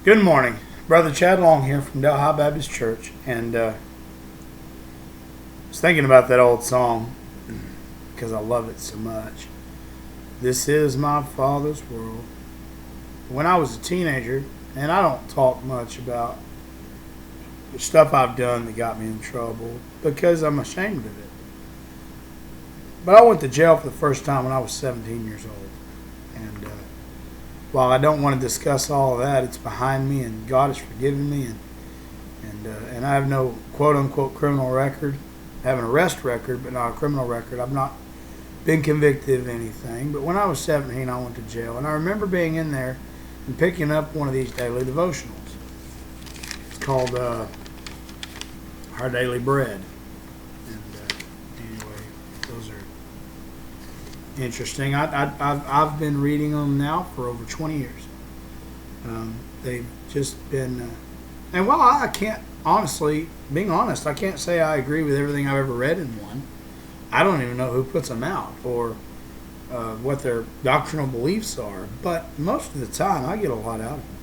Good morning. Brother Chad Long here from Delhi Baptist Church, and I was thinking about that old song because I love it so much. This is my father's world. When I was a teenager, and I don't talk much about the stuff I've done that got me in trouble because I'm ashamed of it. But I went to jail for the first time when I was 17 years old. And while I don't want to discuss all of that, it's behind me, and God has forgiven me, and I have no quote unquote criminal record. I have an arrest record, but not a criminal record. I've not been convicted of anything. But when I was 17, I went to jail, and I remember being in there and picking up one of these daily devotionals. It's called Our Daily Bread. And anyway, those are interesting. I've been reading them now for over 20 years. They've just been, and while I can't honestly, being honest, I can't say I agree with everything I've ever read in one. I don't even know who puts them out or what their doctrinal beliefs are, but most of the time I get a lot out of them.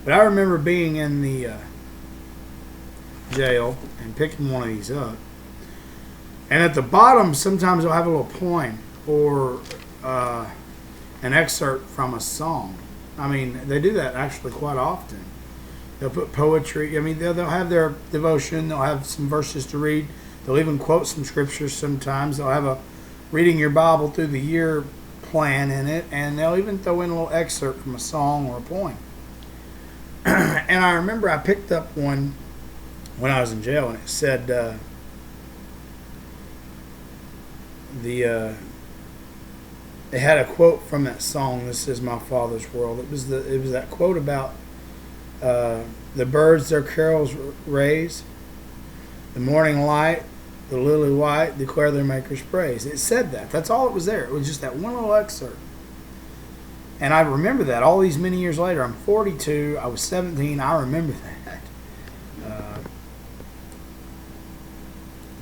But I remember being in the jail and picking one of these up, and at the bottom sometimes they'll have a little poem or an excerpt from a song. I mean, they do that actually quite often. They'll put poetry. I mean, they'll have their devotion. They'll have some verses to read. They'll even quote some scriptures sometimes. They'll have a reading your Bible through the year plan in it, and they'll even throw in a little excerpt from a song or a poem. And I remember I picked up one when I was in jail, and it said it had a quote from that song, "This Is My Father's World." It was that quote about the birds their carols raise, the morning light, the lily white declare their Maker's praise. It said that. That's all it was there. It was just that one little excerpt. And I remember that all these many years later. I'm 42. I was 17. I remember that.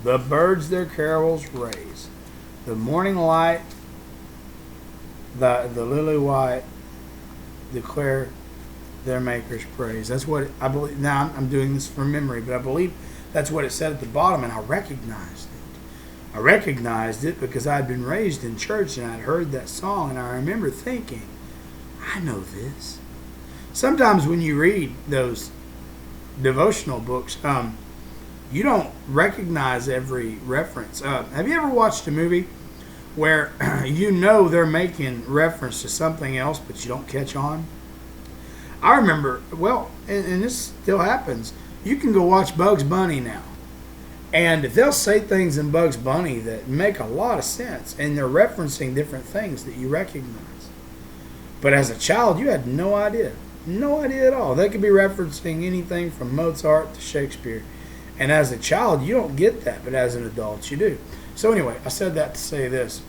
The birds their carols raise, the morning light, the lily white declare their Maker's praise. That's what I believe. Now I'm doing this from memory, but I believe that's what it said at the bottom, and I recognized it. I recognized it because I had been raised in church and I'd heard that song, and I remember thinking, I know this. Sometimes when you read those devotional books, you don't recognize every reference. Have you ever watched a movie where you know they're making reference to something else, but you don't catch on? I remember, well, and this still happens, you can go watch Bugs Bunny now, and they'll say things in Bugs Bunny that make a lot of sense, and they're referencing different things that you recognize. But as a child, you had no idea. No idea at all. They could be referencing anything from Mozart to Shakespeare. And as a child, you don't get that, but as an adult, you do. So anyway, I said that to say this.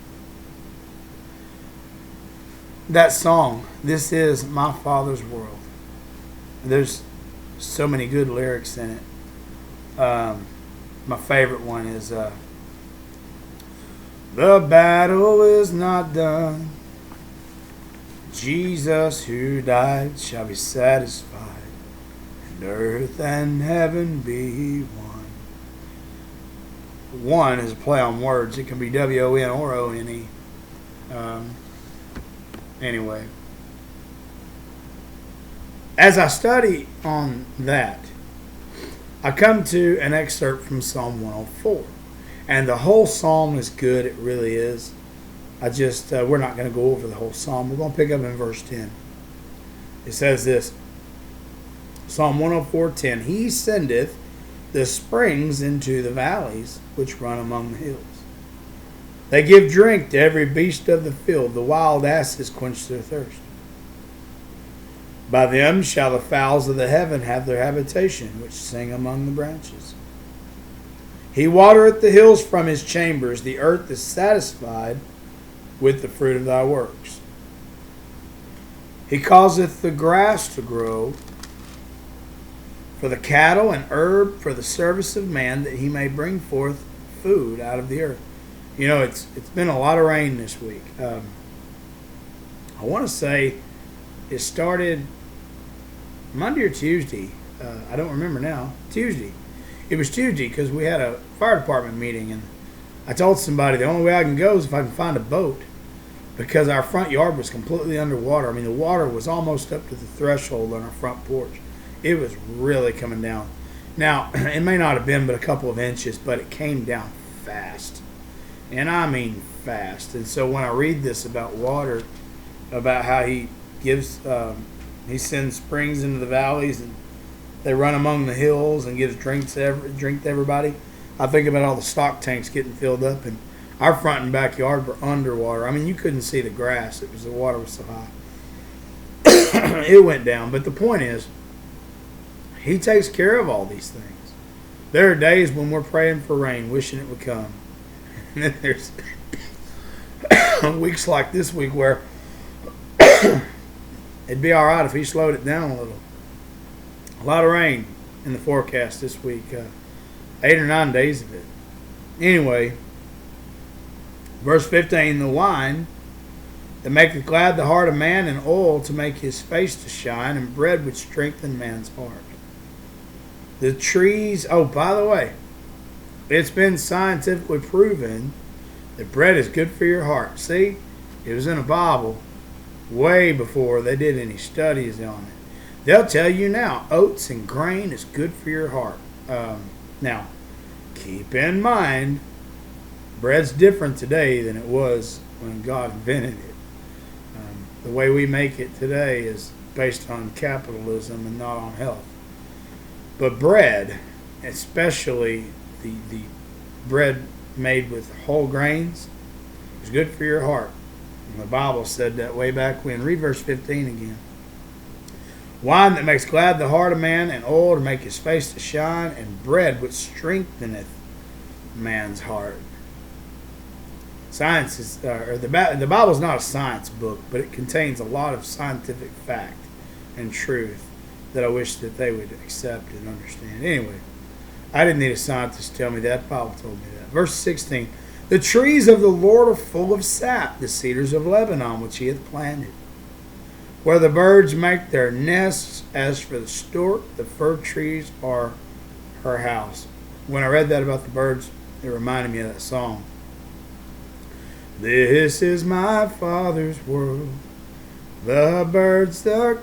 That song, "This Is My Father's World," there's so many good lyrics in it. My favorite one is, "The battle is not done. Jesus who died shall be satisfied, and earth and heaven be one." One is a play on words. It can be W-O-N or O-N-E. Anyway, as I study on that, I come to an excerpt from Psalm 104. And the whole psalm is good. It really is. We're not going to go over the whole psalm. We're going to pick up in verse 10. It says this, Psalm 104:10, "He sendeth the springs into the valleys which run among the hills. They give drink to every beast of the field. The wild asses quench their thirst. By them shall the fowls of the heaven have their habitation, which sing among the branches. He watereth the hills from his chambers. The earth is satisfied with the fruit of thy works. He causeth the grass to grow for the cattle and herb for the service of man, that he may bring forth food out of the earth." You know, it's been a lot of rain this week. I want to say it started Monday or Tuesday. I don't remember now. Tuesday. It was Tuesday because we had a fire department meeting, and I told somebody the only way I can go is if I can find a boat, because our front yard was completely underwater. I mean, the water was almost up to the threshold on our front porch. It was really coming down. Now, it may not have been but a couple of inches, but it came down fast. And I mean fast. And so when I read this about water, about how he gives, he sends springs into the valleys and they run among the hills and gives drink to everybody, I think about all the stock tanks getting filled up, and our front and backyard were underwater. I mean, you couldn't see the grass. The water was so high. It went down. But the point is, he takes care of all these things. There are days when we're praying for rain, wishing it would come. And then there's weeks like this week where it'd be all right if he slowed it down a little. A lot of rain in the forecast this week. 8 or 9 days of it. Anyway, verse 15, the wine that maketh glad the heart of man, and oil to make his face to shine, and bread which strengthen man's heart. The trees, oh, by the way, it's been scientifically proven that bread is good for your heart. See, it was in the Bible way before they did any studies on it. They'll tell you now, oats and grain is good for your heart. Now, keep in mind, bread's different today than it was when God invented it. The way we make it today is based on capitalism and not on health. But bread, especially the bread made with whole grains, is good for your heart. And the Bible said that way back when. Read verse 15 again. Wine that makes glad the heart of man, and oil to make his face to shine, and bread which strengtheneth man's heart. Science is, the Bible is not a science book, but it contains a lot of scientific fact and truth that I wish that they would accept and understand. Anyway, I didn't need a scientist to tell me that. The Bible told me that. Verse 16, the trees of the Lord are full of sap, the cedars of Lebanon, which he hath planted. Where the birds make their nests, as for the stork, the fir trees are her house. When I read that about the birds, it reminded me of that song. This is my Father's world. The birds, the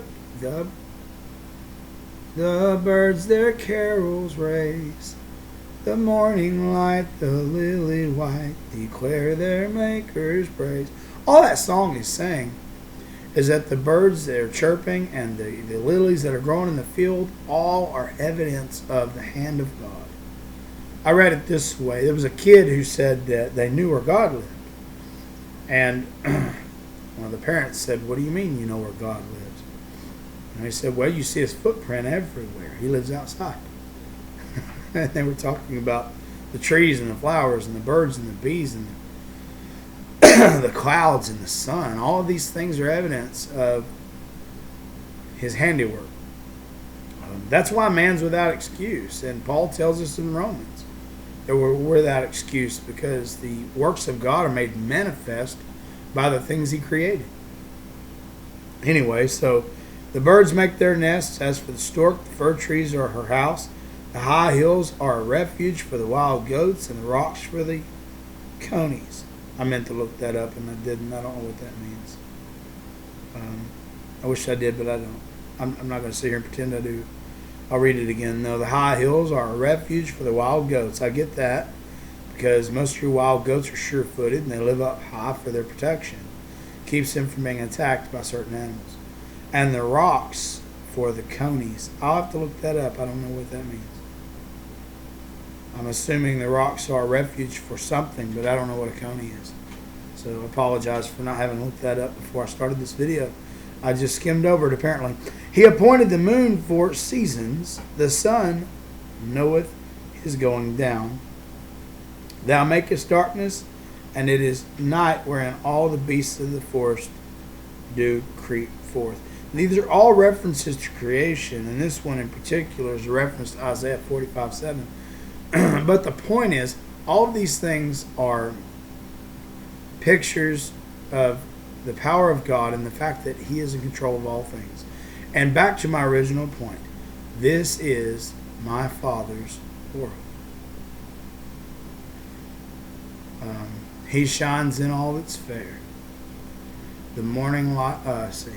birds their carols raise. The morning light, the lily white, declare their Maker's praise. All that song is saying is that the birds that are chirping and the lilies that are growing in the field all are evidence of the hand of God. I read it this way. There was a kid who said that they knew where God lived. And one of the parents said, what do you mean you know where God lives? And he said, well, you see his footprint everywhere. He lives outside. And they were talking about the trees and the flowers and the birds and the bees and the clouds and the sun. All of these things are evidence of his handiwork. That's why man's without excuse. And Paul tells us in Romans that we're without excuse because the works of God are made manifest by the things he created. Anyway, so the birds make their nests. As for the stork, the fir trees are her house. The high hills are a refuge for the wild goats, and the rocks for the conies. I meant to look that up, and I didn't. I don't know what that means. I wish I did, but I don't. I'm not going to sit here and pretend I do. I'll read it again. No, the high hills are a refuge for the wild goats. I get that, because most of your wild goats are sure-footed, and they live up high for their protection. Keeps them from being attacked by certain animals. And the rocks for the conies. I'll have to look that up. I don't know what that means. I'm assuming the rocks are a refuge for something, but I don't know what a coney is. So I apologize for not having looked that up before I started this video. I just skimmed over it apparently. He appointed the moon for seasons. The sun knoweth his going down. Thou makest darkness, and it is night wherein all the beasts of the forest do creep forth. These are all references to creation, and this one in particular is a reference to Isaiah 45:7. But the point is, all of these things are pictures of the power of God and the fact that he is in control of all things. And back to my original point. This is my Father's world. He shines in all that's fair. The morning light, see.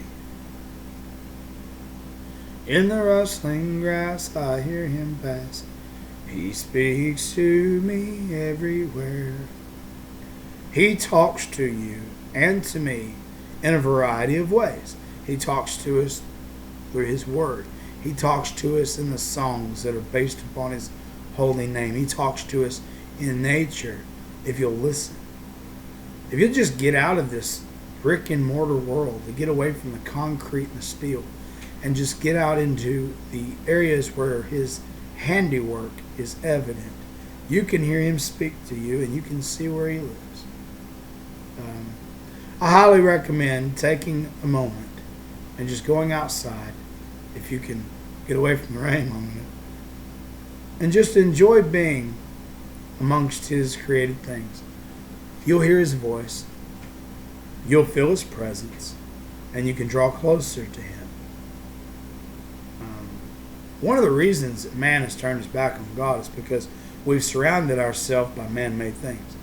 In the rustling grass I hear him pass. He speaks to me everywhere. He talks to you and to me in a variety of ways. He talks to us through his word. He talks to us in the songs that are based upon his holy name. He talks to us in nature if you'll listen. If you'll just get out of this brick and mortar world, to get away from the concrete and the steel, and just get out into the areas where his handiwork is evident, you can hear him speak to you and you can see where he lives. I highly recommend taking a moment and just going outside, if you can get away from the rain long enough, and just enjoy being amongst his created things. You'll hear his voice, you'll feel his presence, and you can draw closer to him. One of the reasons that man has turned his back on God is because we've surrounded ourselves by man-made things.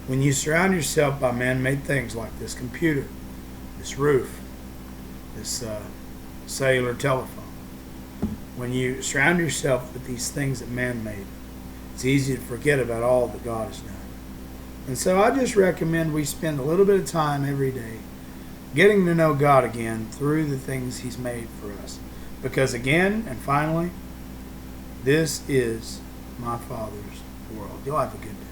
When you surround yourself by man-made things like this computer, this roof, this cellular telephone, when you surround yourself with these things that man made, it's easy to forget about all that God has done. And so I just recommend we spend a little bit of time every day getting to know God again through the things he's made for us. Because again, and finally, this is my Father's world. You'll have a good day.